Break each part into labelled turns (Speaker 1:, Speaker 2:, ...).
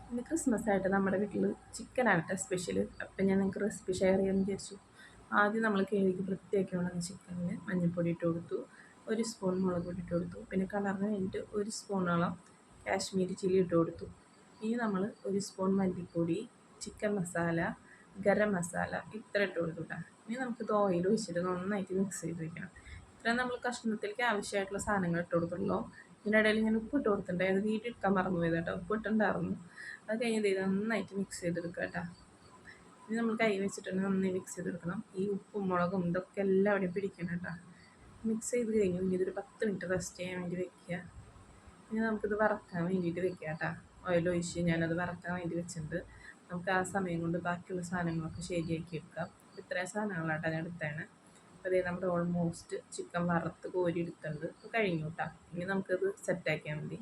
Speaker 1: ഇന്ന് ക്രിസ്മസ് ആയിട്ട് നമ്മുടെ വീട്ടിൽ ചിക്കനാണ് കേട്ടോ സ്പെഷ്യൽ. അപ്പം ഞാൻ നിങ്ങൾക്ക് റെസിപ്പി ഷെയർ ചെയ്യാമെന്ന് വിചാരിച്ചു. ആദ്യം നമ്മൾ കഴുകി വൃത്തിയാക്കി കൊണ്ടുവന്ന ചിക്കനിൽ മഞ്ഞൾപ്പൊടി ഇട്ട് കൊടുത്തു, ഒരു സ്പൂൺ മുളക് പൊടി ഇട്ട് കൊടുത്തു, പിന്നെ കളറിന് വേണ്ടിയിട്ട് ഒരു സ്പൂണോളം കാശ്മീരി ചില്ലി ഇട്ട് കൊടുത്തു. ഇനി നമ്മൾ ഒരു സ്പൂൺ മല്ലിപ്പൊടി, ചിക്കൻ മസാല, ഗരം മസാല ഇത്ര ഇട്ട് കൊടുത്തു കേട്ടോ. ഇനി നമുക്കിത് ഓയിൽ ഒഴിച്ചിട്ട് നന്നായിട്ട് മിക്സ് ചെയ്ത് വയ്ക്കണം. ഇത്ര നമ്മൾ കഷ്ണത്തിലേക്ക് ആവശ്യമായിട്ടുള്ള സാധനങ്ങൾ ഇട്ട് കൊടുക്കുള്ളൂ. ഇതിനിടയിൽ ഞാൻ ഉപ്പ് ഇട്ട് കൊടുത്തിട്ടുണ്ട്, അത് വീട്ടിൽ എടുക്കാൻ മറന്നു പോയത് കേട്ടോ. ഉപ്പ് ഇട്ടുണ്ടായിരുന്നു. അത് കഴിഞ്ഞ് നന്നായിട്ട് മിക്സ് ചെയ്തെടുക്കുക കേട്ടോ. ഇനി നമ്മൾ കൈ വെച്ചിട്ടുണ്ട് നന്നായി മിക്സ് ചെയ്തെടുക്കണം. ഈ ഉപ്പും മുളകും ഇതൊക്കെ എല്ലാവരും പിടിക്കണം കേട്ടോ. മിക്സ് ചെയ്ത് കഴിഞ്ഞു. ഇനി ഇതൊരു 10 മിനിറ്റ് റെസ്റ്റ് ചെയ്യാൻ വേണ്ടി വെക്കുക. ഇനി നമുക്കിത് വറക്കാൻ വേണ്ടിയിട്ട് വെക്കുക കേട്ടോ. ഓയിൽ ഒഴിച്ച് ഞാനത് വറക്കാൻ വേണ്ടി വെച്ചിട്ടുണ്ട്. നമുക്ക് ആ സമയം കൊണ്ട് ബാക്കിയുള്ള സാധനങ്ങളൊക്കെ ശരിയാക്കി എടുക്കാം. ഇത്രയും സാധനങ്ങളാട്ടോ ഞാൻ എടുത്താണ്. അപ്പോൾ അതേ നമ്മുടെ ഓൾമോസ്റ്റ് ചിക്കൻ വറുത്ത് കോരി എടുത്തുണ്ട് കഴിഞ്ഞു കേട്ടോ. ഇനി നമുക്കത് സെറ്റാക്കിയാൽ മതി.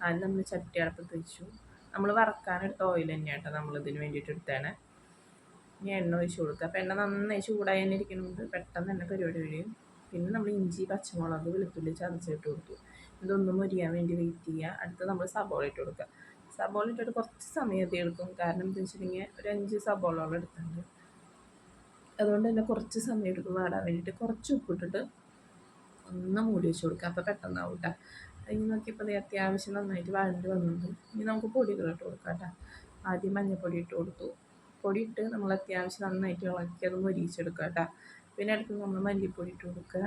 Speaker 1: ആദ്യം നമ്മൾ ചട്ടി അടുപ്പത്ത് വെച്ചു. നമ്മൾ വറക്കാനെടുത്ത ഓയിൽ തന്നെയാണ് കേട്ടോ നമ്മളിതിന് വേണ്ടിയിട്ട് എടുത്താണ്. ഇനി എണ്ണ ഒഴിച്ച് കൊടുക്കുക. അപ്പോൾ എണ്ണ നന്നായി ചൂടായി തന്നെ ഇരിക്കുന്നുണ്ട്, പെട്ടെന്ന് തന്നെ പരിപാടി കഴിയും. പിന്നെ നമ്മൾ ഇഞ്ചി, പച്ചമുളക്, വെളുത്തുള്ളി ചതച്ചിട്ട് കൊടുത്തു. ഇതൊന്നും മൊരിയാൻ വേണ്ടി വെയിറ്റ് ചെയ്യുക. അടുത്ത് നമ്മൾ സബോള ഇട്ട് കൊടുക്കുക. സബോള ഇട്ടിട്ട് കുറച്ച് സമയത്തെ എടുക്കും. കാരണം എന്താ വെച്ചിട്ടുണ്ടെങ്കിൽ ഒരു 5 സബോളോളം എടുത്തിട്ടുണ്ട്. അതുകൊണ്ട് തന്നെ കുറച്ച് സമയം എടുക്കും വാടാൻ വേണ്ടിയിട്ട്. കുറച്ച് ഉപ്പിട്ടിട്ട് ഒന്ന് മൂടി വെച്ച് കൊടുക്കുക. അപ്പോൾ പെട്ടെന്നാവും കേട്ടോ. ഇനി നോക്കിയപ്പോൾ അത്യാവശ്യം നന്നായിട്ട് വഴണ്ട് വന്നിട്ടുണ്ട്. ഇനി നമുക്ക് പൊടികൾ ഇട്ട് കൊടുക്കാം കേട്ടോ. ആദ്യം മഞ്ഞൾപ്പൊടി ഇട്ട് കൊടുത്തു. പൊടി ഇട്ട് നമ്മൾ അത്യാവശ്യം നന്നായിട്ട് ഇളക്കി അത് മൊരിയിച്ചെടുക്കുക കേട്ടോ. പിന്നെ അടുത്ത് നമ്മൾ മല്ലിപ്പൊടി ഇട്ട് കൊടുക്കുക.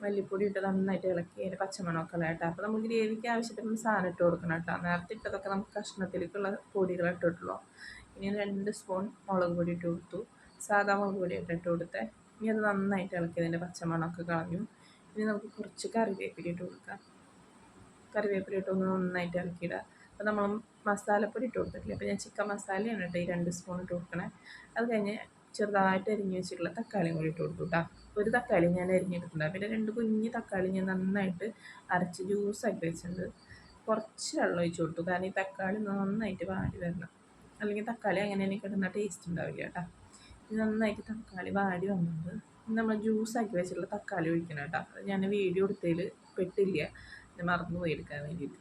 Speaker 1: മല്ലിപ്പൊടി ഇട്ട് നന്നായിട്ട് ഇളക്കി അതിൻ്റെ പച്ചമണമൊക്കെ കേട്ടോ. അപ്പോൾ നമ്മൾ ഗ്രേവിക്ക് ആവശ്യത്തിന് സാധനം ഇട്ട് കൊടുക്കണം കേട്ടോ. നേരത്തെ ഇട്ടതൊക്കെ നമുക്ക് കഷ്ണത്തിലേക്കുള്ള പൊടികൾ ഇട്ടിട്ടുള്ളൂ. ഇനി 2 സ്പൂൺ മുളക് പൊടി ഇട്ട് കൊടുത്തു. സാധാ മുളക് പൊടി ഇട്ട് കൊടുത്തേ. ഇനി അത് നന്നായിട്ട് ഇളക്കി അതിൻ്റെ പച്ചമണമൊക്കെ കളഞ്ഞു. ഇനി നമുക്ക് കുറച്ച് കറിവേപ്പില ഇട്ട് കൊടുക്കാം. കറിവേപ്പില ഇട്ട് ഒന്ന് നന്നായിട്ട് ഇളക്കിയിടുക. അപ്പോൾ നമ്മൾ മസാലപ്പൊടി ഇട്ട് കൊടുത്തിട്ടില്ല. അപ്പോൾ ഞാൻ ചിക്കൻ മസാലയാണ് കേട്ടോ ഈ 2 സ്പൂൺ ഇട്ട് കൊടുക്കണേ. അത് കഴിഞ്ഞ് ചെറുതായിട്ട് അരിഞ്ഞ് വെച്ചിട്ടുള്ള തക്കാളിയും കൂടി ഇട്ട് കൊടുത്തു കേട്ടോ. ഒരു തക്കാളി ഞാൻ അരിഞ്ഞെടുത്തിട്ടുണ്ട്. പിന്നെ 2 കുഞ്ഞ് തക്കാളി ഞാൻ നന്നായിട്ട് അരച്ച് ജ്യൂസാക്കി വെച്ചിട്ടുണ്ട്. കുറച്ച് വെള്ളം ഒഴിച്ച് കൊടുത്തു. കാരണം ഈ തക്കാളി നന്നായിട്ട് വാടി വരണം. അല്ലെങ്കിൽ തക്കാളി അങ്ങനെ തന്നെ കിടന്ന ടേസ്റ്റ് ഉണ്ടാവില്ല കേട്ടോ. ഇത് നന്നായിട്ട് തക്കാളി വാടി വന്നിട്ടുണ്ട്. നമ്മൾ ജ്യൂസാക്കി വെച്ചിട്ടുള്ള തക്കാളി ഒഴിക്കണം കേട്ടോ. അത് ഞാൻ വീഡിയോ എടുത്തതിൽ പെട്ടില്ല, ഞാൻ മറന്നു പോയി എടുക്കാൻ വേണ്ടിയിട്ട്.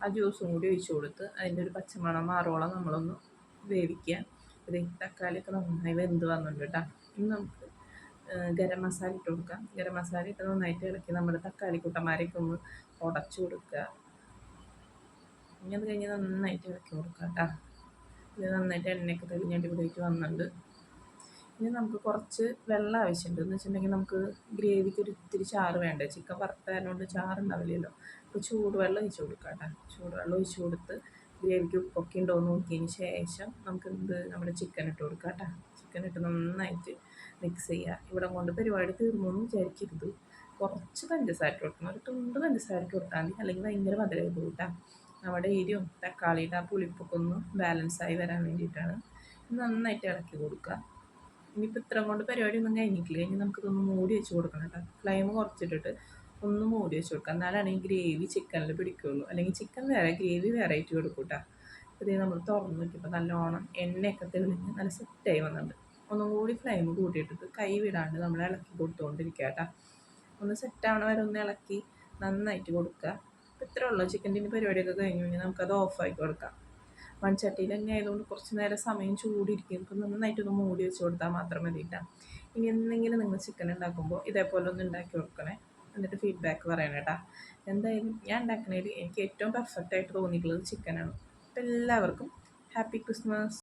Speaker 1: ആ ജ്യൂസും കൂടി ഒഴിച്ച് കൊടുത്ത് അതിൻ്റെ ഒരു പച്ചമണം മാറോളം നമ്മളൊന്ന് വേവിക്കുക. ഇത് തക്കാളിയൊക്കെ നന്നായി വെന്ത് വന്നിട്ടുണ്ട് കേട്ടോ. ഇനി നമുക്ക് ഗരം മസാല ഇട്ട് കൊടുക്കാം. ഗരം മസാല ഇട്ട് നന്നായിട്ട് ഇളക്കി നമ്മുടെ തക്കാളി കൂട്ടന്മാരൊക്കെ ഒന്ന് ഉടച്ചു കൊടുക്കുക. ഇനി അത് കഴിഞ്ഞ് നന്നായിട്ട് ഇളക്കി കൊടുക്കുക കേട്ടോ. ഇത് നന്നായിട്ട് എണ്ണയൊക്കെ തെളിഞ്ഞിട്ട് ഇവിടേക്ക് വന്നിട്ടുണ്ട്. ഇനി നമുക്ക് കുറച്ച് വെള്ളം ആവശ്യമുണ്ട്. എന്ന് വെച്ചിട്ടുണ്ടെങ്കിൽ നമുക്ക് ഗ്രേവിക്ക് ഒരു ഇത്തിരി ചാറ് വേണ്ടേ. ചിക്കൻ വറുത്തതിനോണ്ട് ചാറുണ്ടാവില്ലല്ലോ. അപ്പോൾ ചൂടുവെള്ളം ഒഴിച്ച് കൊടുക്കാം കേട്ടോ. ചൂടുവെള്ളം ഒഴിച്ച് കൊടുത്ത് ഗ്രേവിക്ക് ഉപ്പൊക്കെ ഉണ്ടോ എന്ന് നോക്കിയതിന് ശേഷം നമുക്ക് നമ്മുടെ ചിക്കൻ ഇട്ട് കൊടുക്കാം കേട്ടോ. ചിക്കൻ ഇട്ട് നന്നായിട്ട് മിക്സ് ചെയ്യുക. ഇവിടെ കൊണ്ട് പരിപാടി തീർന്നു വിചാരിക്കരുത്. കുറച്ച് പഞ്ചസാര ഇട്ട് കൊടുക്കണം. ഒരു തുണ്ട് പഞ്ചസാര ഇട്ട് കൊടുത്താൽ മതി, അല്ലെങ്കിൽ ഭയങ്കര മധുരമായി പോകും കേട്ടോ. നമ്മുടെ എരിവും തക്കാളിയുടെ ആ പുളിപ്പൊക്കെ ഒന്ന് ബാലൻസായി വരാൻ വേണ്ടിയിട്ടാണ്. നന്നായിട്ട് ഇളക്കി കൊടുക്കുക. ഇനിയിപ്പോൾ ഇത്ര കൊണ്ട് പരിപാടി ഒന്നും കഴിഞ്ഞിട്ടില്ല. ഇനി നമുക്കിതൊന്ന് മൂടി വെച്ച് കൊടുക്കണം കേട്ടോ. ഫ്ലെയിം കുറച്ചിട്ടിട്ട് ഒന്ന് മൂടി വെച്ച് കൊടുക്കാം. എന്നാലാണ് ഈ ഗ്രേവി ചിക്കനിൽ പിടിക്കുകയുള്ളൂ. അല്ലെങ്കിൽ ചിക്കൻ വേറെ ഗ്രേവി വേറെ ആയിട്ട് കൊടുക്കും കേട്ടോ. അപ്പോൾ ഇത് നമ്മൾ തുറന്ന് നോക്കിയപ്പോൾ നല്ലോണം എണ്ണയൊക്കെ തെളിഞ്ഞ് നല്ല സെറ്റായി വന്നിട്ടുണ്ട്. ഒന്നും കൂടി ഫ്ലെയിം കൂട്ടിയിട്ടിട്ട് കൈ വിടാണ്ട് നമ്മൾ ഇളക്കി കൊടുത്തുകൊണ്ടിരിക്കുക കേട്ടോ. ഒന്ന് സെറ്റാവണ വരെ ഒന്ന് ഇളക്കി നന്നായിട്ട് കൊടുക്കുക. അപ്പോൾ ഇത്രേ ഉള്ളൂ. ചിക്കൻ്റെ പരിപാടിയൊക്കെ കഴിഞ്ഞ് കഴിഞ്ഞാൽ നമുക്കത് ഓഫാക്കി കൊടുക്കാം. മൺചട്ടിയിൽ തന്നെ ആയതുകൊണ്ട് കുറച്ച് നേരം സമയം ചൂടിരിക്കും. ഇപ്പം നന്നായിട്ടൊന്ന് മൂടി വെച്ച് കൊടുത്താൽ മാത്രം മതി കേട്ടോ. ഇനി എന്തെങ്കിലും നിങ്ങൾ ചിക്കൻ ഉണ്ടാക്കുമ്പോൾ ഇതേപോലെ ഒന്ന് ഉണ്ടാക്കി കൊടുക്കണേ. എന്നിട്ട് ഫീഡ്ബാക്ക് പറയണം കേട്ടോ. എന്തായാലും ഞാൻ ഉണ്ടാക്കുന്നതിൽ എനിക്ക് ഏറ്റവും പെർഫെക്റ്റ് ആയിട്ട് തോന്നിയിട്ടുള്ളത് ചിക്കനാണ്. അപ്പോൾ എല്ലാവർക്കും ഹാപ്പി ക്രിസ്മസ്.